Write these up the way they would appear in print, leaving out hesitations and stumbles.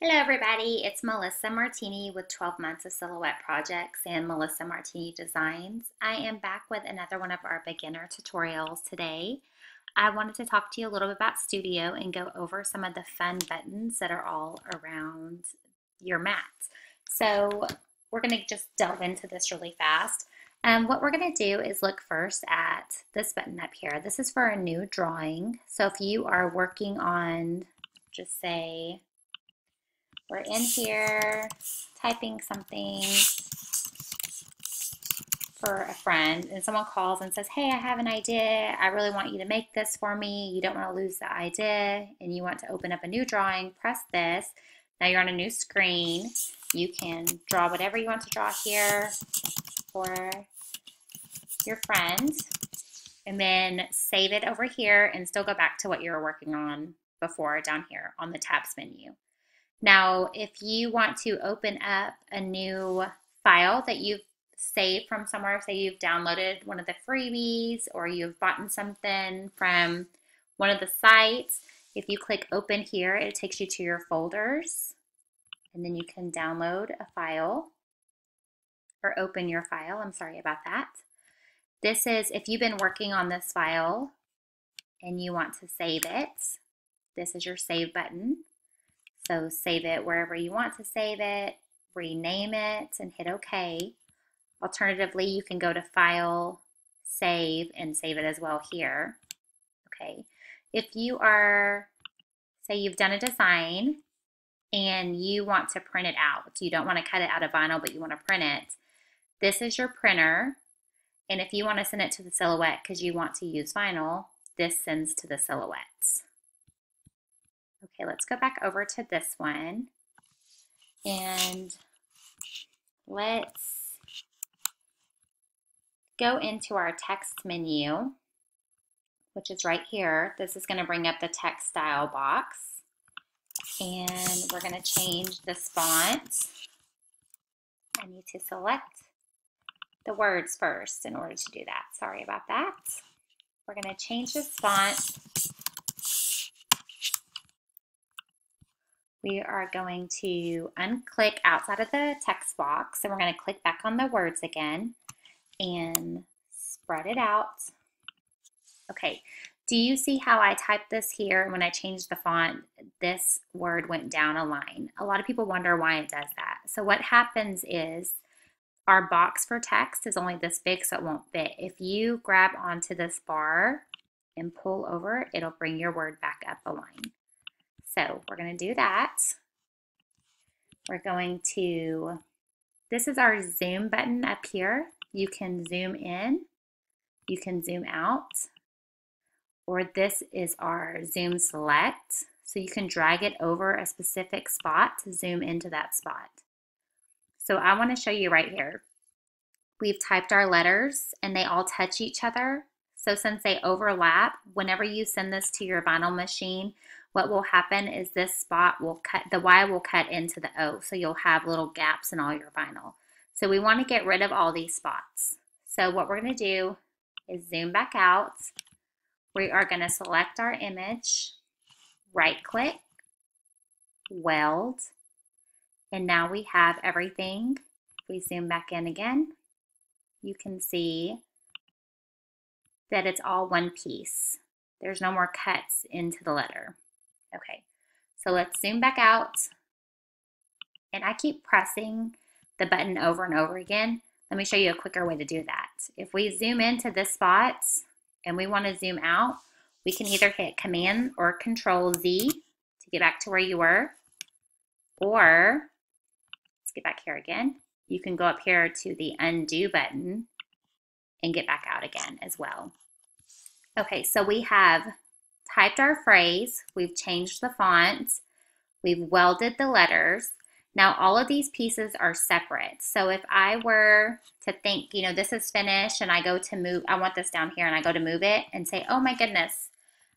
Hello everybody, it's Melissa Martini with 12 Months of Silhouette Projects and Melissa Martini Designs. I am back with another one of our beginner tutorials today. I wanted to talk to you a little bit about Studio and go over some of the fun buttons that are all around your mat. So we're going to just delve into this really fast. What we're going to do is look first at this button up here. This is for a new drawing. So if you are working on, just say, we're in here typing something for a friend and someone calls and says, hey, I have an idea. I really want you to make this for me. You don't want to lose the idea and you want to open up a new drawing. Press this. Now you're on a new screen. You can draw whatever you want to draw here for your friend and then save it over here and still go back to what you were working on before down here on the tabs menu. Now, if you want to open up a new file that you've saved from somewhere, say you've downloaded one of the freebies or you've bought something from one of the sites, if you click open here, it takes you to your folders and then you can download a file or open your file. I'm sorry about that. This is if you've been working on this file and you want to save it, this is your save button. So save it wherever you want to save it, rename it, and hit OK. Alternatively, you can go to File, Save, and save it as well here. Okay. If you are, say you've done a design and you want to print it out, you don't want to cut it out of vinyl, but you want to print it, this is your printer. And if you want to send it to the Silhouette because you want to use vinyl, this sends to the Silhouettes. Okay, let's go back over to this one and let's go into our text menu, which is right here. This is going to bring up the text style box and we're going to change this font. I need to select the words first in order to do that. Sorry about that. We're going to change this font. We are going to unclick outside of the text box and we're going to click back on the words again and spread it out. Okay, do you see how I typed this here and when I changed the font, this word went down a line? A lot of people wonder why it does that. So what happens is our box for text is only this big so it won't fit. If you grab onto this bar and pull over, it'll bring your word back up a line. So we're going to do that. We're going to, this is our zoom button up here. You can zoom in, you can zoom out, or this is our zoom select. So you can drag it over a specific spot to zoom into that spot. So I want to show you right here. We've typed our letters and they all touch each other. So since they overlap, whenever you send this to your vinyl machine, what will happen is this spot will cut, the Y will cut into the O, so you'll have little gaps in all your vinyl. So we want to get rid of all these spots. So what we're going to do is zoom back out. We are going to select our image, right click, weld, and now we have everything. If we zoom back in again, you can see that it's all one piece. There's no more cuts into the letter. Okay, so let's zoom back out. And I keep pressing the button over and over again. Let me show you a quicker way to do that. If we zoom into this spot and we want to zoom out, we can either hit Command or Control Z to get back to where you were. Or, let's get back here again. You can go up here to the undo button and get back out again as well. Okay, so we have typed our phrase, we've changed the font, we've welded the letters. Now all of these pieces are separate. So if I were to think, you know, this is finished and I go to move, I want this down here and I go to move it and say, oh my goodness,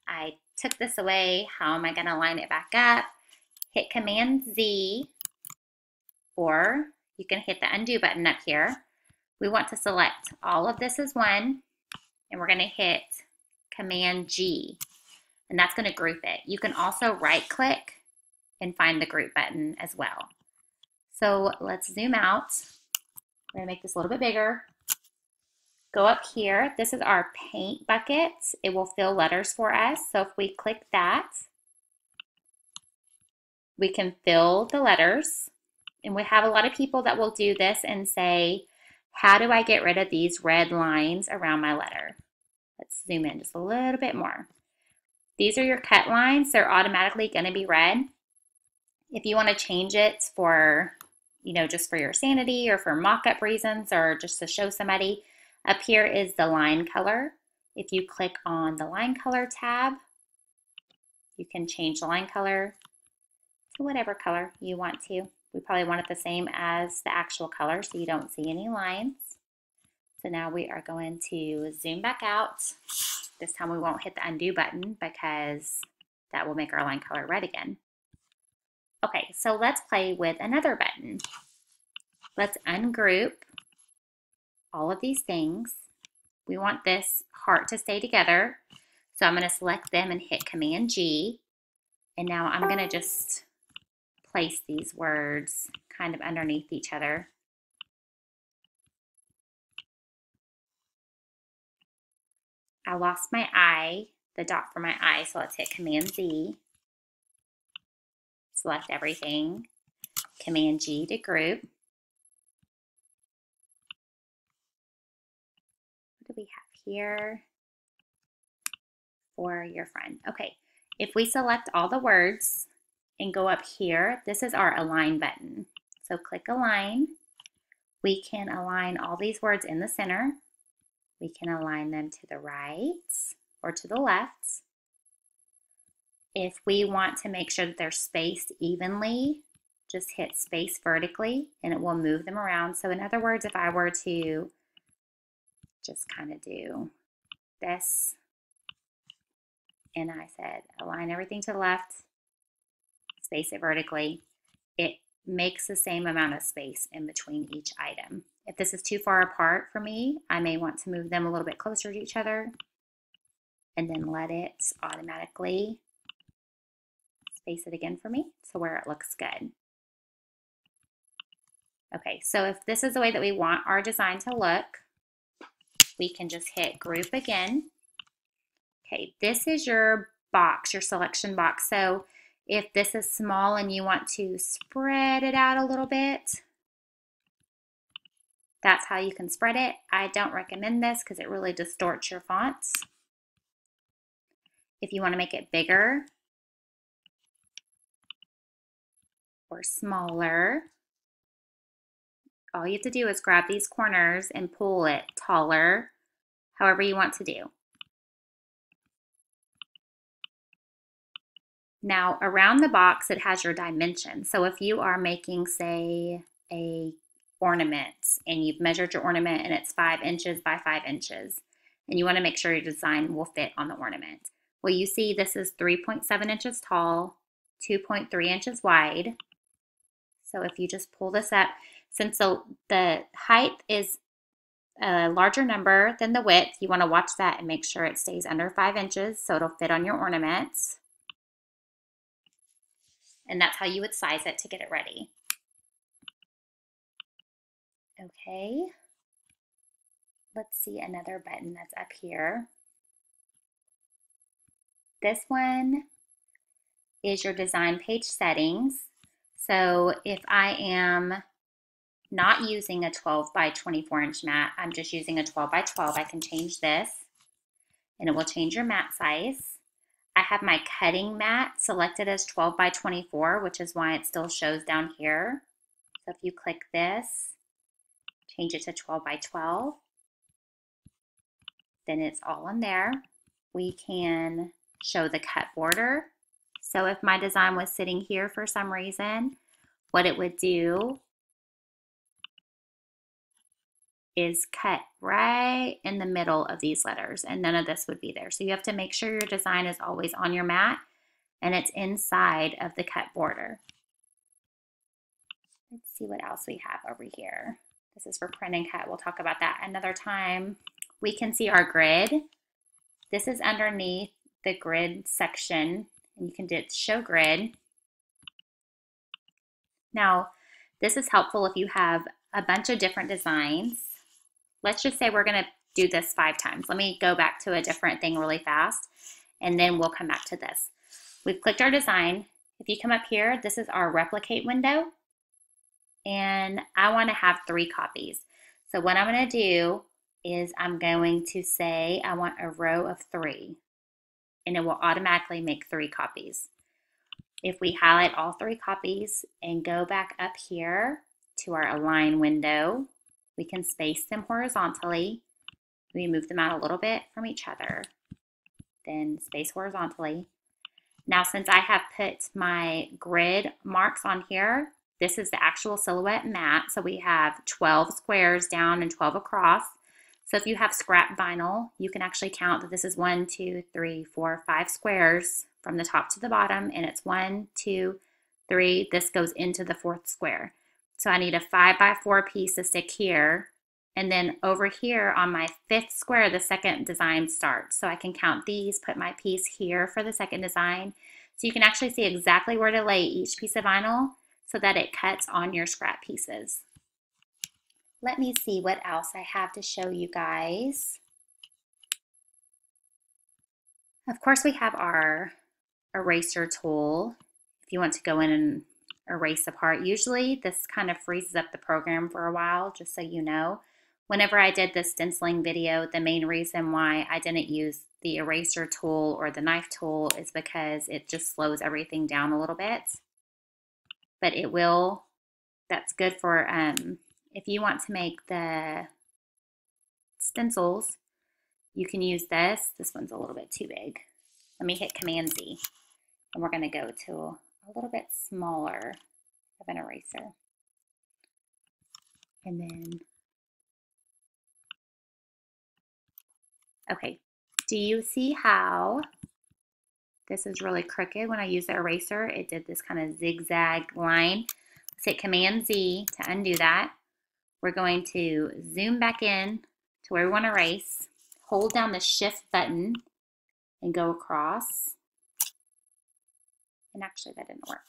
I took this away. How am I going to line it back up? Hit Command Z, or you can hit the undo button up here. We want to select all of this as one and we're going to hit Command G. And that's going to group it. You can also right click and find the group button as well. So let's zoom out. We're gonna make this a little bit bigger. Go up here. This is our paint bucket. It will fill letters for us. So if we click that, we can fill the letters. And we have a lot of people that will do this and say, how do I get rid of these red lines around my letter? Let's zoom in just a little bit more. These are your cut lines. They're automatically going to be red. If you want to change it for, just for your sanity or for mock-up reasons or just to show somebody, up here is the line color. If you click on the line color tab, you can change the line color to whatever color you want to. We probably want it the same as the actual color so you don't see any lines. So now we are going to zoom back out. This time we won't hit the undo button because that will make our line color red again. Okay, so let's play with another button. Let's ungroup all of these things. We want this heart to stay together. So I'm going to select them and hit Command G. And now I'm going to just place these words kind of underneath each other. I lost my I, the dot for my I, so let's hit Command Z. Select everything. Command G to group. What do we have here? For your friend. Okay, if we select all the words and go up here, this is our align button. So click align. We can align all these words in the center. We can align them to the right or to the left. If we want to make sure that they're spaced evenly, just hit space vertically and it will move them around. So in other words, if I were to just kind of do this and I said align everything to the left, space it vertically, it makes the same amount of space in between each item. If this is too far apart for me, I may want to move them a little bit closer to each other and then let it automatically space it again for me to where it looks good. Okay, so if this is the way that we want our design to look, we can just hit group again. Okay, this is your box, your selection box. So if this is small and you want to spread it out a little bit, that's how you can spread it. I don't recommend this because it really distorts your fonts. If you want to make it bigger or smaller, all you have to do is grab these corners and pull it taller, however you want to do. Now around the box it has your dimensions. So if you are making, say, a ornament and you've measured your ornament and it's 5 inches by 5 inches and you want to make sure your design will fit on the ornament. Well, you see this is 3.7 inches tall, 2.3 inches wide. So if you just pull this up, since the height is a larger number than the width, you want to watch that and make sure it stays under 5 inches so it'll fit on your ornaments. And that's how you would size it to get it ready. Okay, let's see another button that's up here. This one is your design page settings. So if I am not using a 12 by 24 inch mat, I'm just using a 12 by 12, I can change this and it will change your mat size. I have my cutting mat selected as 12 by 24, which is why it still shows down here. So if you click this, change it to 12 by 12, then it's all in there. We can show the cut border. So if my design was sitting here for some reason, what it would do is cut right in the middle of these letters and none of this would be there. So you have to make sure your design is always on your mat and it's inside of the cut border. Let's see what else we have over here. This is for print and cut. We'll talk about that another time. We can see our grid. This is underneath the grid section and you can do show grid. Now, this is helpful if you have a bunch of different designs. Let's just say we're going to do this 5 times. Let me go back to a different thing really fast, and then we'll come back to this. We've clicked our design. If you come up here, this is our replicate window, and I want to have 3 copies. So what I'm going to do is I'm going to say I want a row of 3, and it will automatically make 3 copies. If we highlight all 3 copies and go back up here to our align window, we can space them horizontally. We move them out a little bit from each other, then space horizontally. Now, since I have put my grid marks on here, this is the actual silhouette mat. So we have 12 squares down and 12 across. So if you have scrap vinyl, you can actually count that this is 1, 2, 3, 4, 5 squares from the top to the bottom, and it's 1, 2, 3. This goes into the 4th square. So I need a 5x4 piece to stick here, and then over here on my 5th square, the second design starts. So I can count these, put my piece here for the second design. So you can actually see exactly where to lay each piece of vinyl so that it cuts on your scrap pieces. Let me see what else I have to show you guys. Of course, we have our eraser tool. If you want to go in and erase a part, usually this kind of freezes up the program for a while, just so you know. Whenever I did this stenciling video, the main reason why I didn't use the eraser tool or the knife tool is because it just slows everything down a little bit. But it will, that's good for if you want to make the stencils, you can use this. This one's a little bit too big. Let me hit Command Z, and we're going to go to a little bit smaller of an eraser. And then, okay, do you see how this is really crooked? When I use the eraser, it did this kind of zigzag line. Let's hit Command Z to undo that. We're going to zoom back in to where we want to erase, hold down the Shift button, and go across. And actually, that didn't work.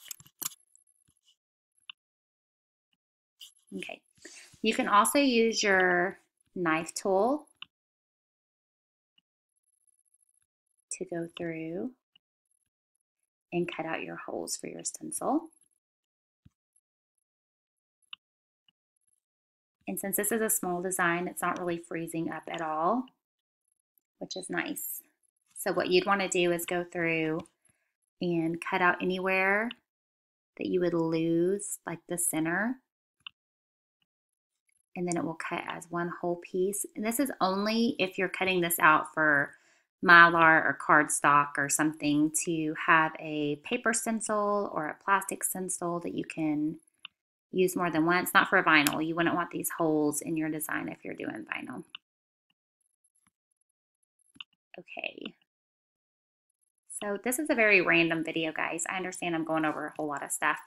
Okay. You can also use your knife tool to go through and cut out your holes for your stencil. And since this is a small design, it's not really freezing up at all, which is nice. So what you'd want to do is go through and cut out anywhere that you would lose, like the center. And then it will cut as one whole piece. And this is only if you're cutting this out for Mylar or cardstock or something, to have a paper stencil or a plastic stencil that you can use more than once. Not for vinyl. You wouldn't want these holes in your design if you're doing vinyl. Okay. So this is a very random video, guys. I understand I'm going over a whole lot of stuff.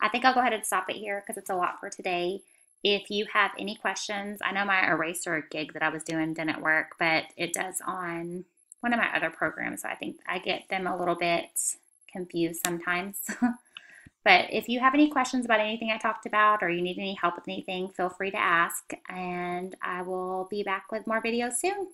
I think I'll go ahead and stop it here because it's a lot for today. If you have any questions, I know my eraser gig that I was doing didn't work, but it does on one of my other programs. So I think I get them a little bit confused sometimes. But if you have any questions about anything I talked about, or you need any help with anything, feel free to ask, and I will be back with more videos soon.